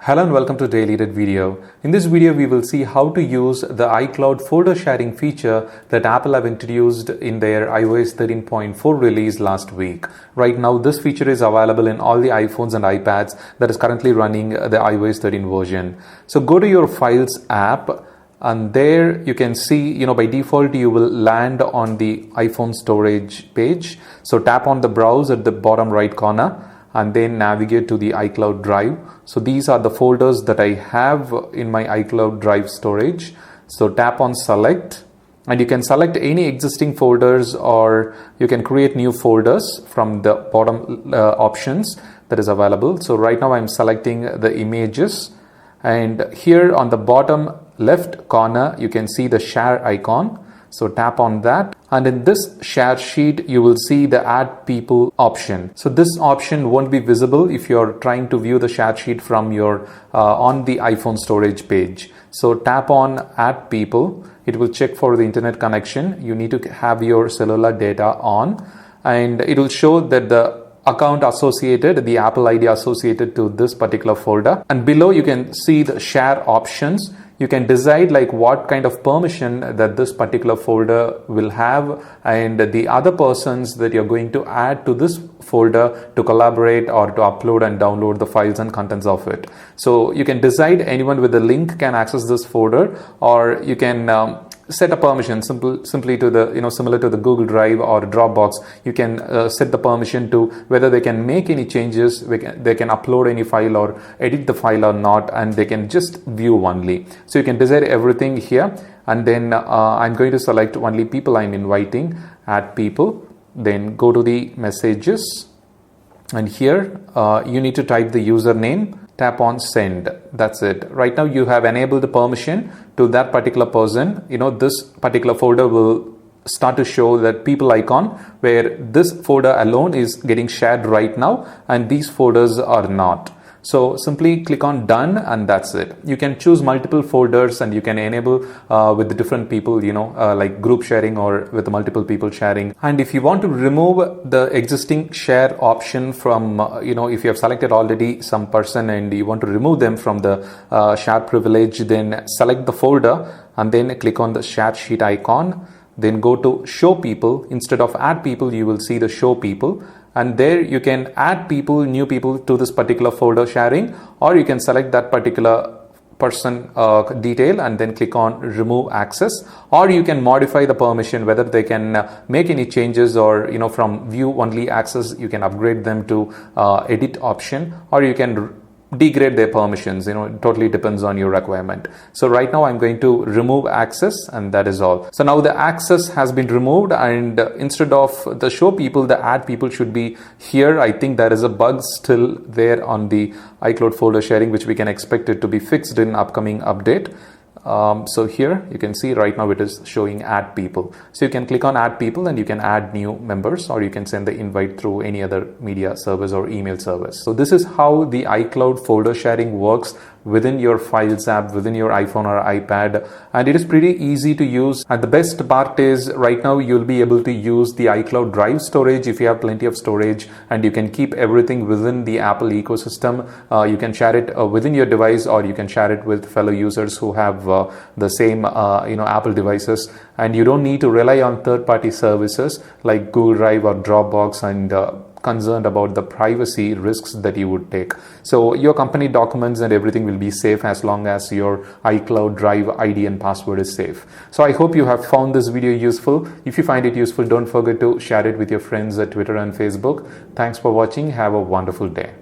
Hello and welcome to DailyTUT video. In this video, we will see how to use the iCloud folder sharing feature that Apple have introduced in their iOS 13.4 release last week. Right now, this feature is available in all the iPhones and iPads that is currently running the iOS 13 version. So go to your Files app, and there you can see, by default, you will land on the iPhone storage page. So tap on the browse at the bottom right corner and then navigate to the iCloud Drive. So these are the folders that I have in my iCloud Drive storage. So tap on select, and you can select any existing folders or you can create new folders from the bottom options that is available. So right now I'm selecting the images, and here on the bottom left corner you can see the share icon. So tap on that, and in this share sheet you will see the add people option. So this option won't be visible if you're trying to view the share sheet from your on the iPhone storage page. So tap on add people. It will check for the internet connection. You need to have your cellular data on, and it will show that the account associated, the Apple ID associated to this particular folder. And below you can see the share options. You can decide like what kind of permission that this particular folder will have, and the other persons that you're going to add to this folder to collaborate or to upload and download the files and contents of it. So you can decide anyone with the link can access this folder, or you can set a permission simply to the similar to the Google Drive or Dropbox. You can set the permission to whether they can make any changes, they can upload any file or edit the file or not, and they can just view only. So you can decide everything here, and then I'm going to select only people I'm inviting, add people, then go to the messages, and here you need to type the username. Tap on send. That's it. Right now you have enabled the permission to that particular person. This particular folder will start to show that people icon, where this folder alone is getting shared right now and these folders are not. So simply click on done, and that's it. You can choose multiple folders and you can enable with the different people, like group sharing or with multiple people sharing. And if you want to remove the existing share option from, if you have selected already some person and you want to remove them from the share privilege, then select the folder and then click on the share sheet icon. Then go to show people. Instead of add people, you will see the show people. And there you can add people, new people to this particular folder sharing, or you can select that particular person detail and then click on remove access, or you can modify the permission, whether they can make any changes, or from view only access you can upgrade them to edit option, or you can degrade their permissions. It totally depends on your requirement. So right now I'm going to remove access, and that is all. So now the access has been removed, and instead of the show people, the add people should be here. I think there is a bug still there on the iCloud folder sharing, which we can expect it to be fixed in upcoming update. So here you can see right now it is showing add people. So you can click on add people and you can add new members, or you can send the invite through any other media service or email service. So this is how the iCloud folder sharing works within your Files app, within your iPhone or iPad, and it is pretty easy to use. And the best part is right now you'll be able to use the iCloud Drive storage if you have plenty of storage, and you can keep everything within the Apple ecosystem. You can share it within your device, or you can share it with fellow users who have the same Apple devices, and you don't need to rely on third-party services like Google Drive or Dropbox and concerned about the privacy risks that you would take. So your company documents and everything will be safe as long as your iCloud Drive ID and password is safe. So I hope you have found this video useful. If you find it useful, don't forget to share it with your friends at Twitter and Facebook. Thanks for watching. Have a wonderful day.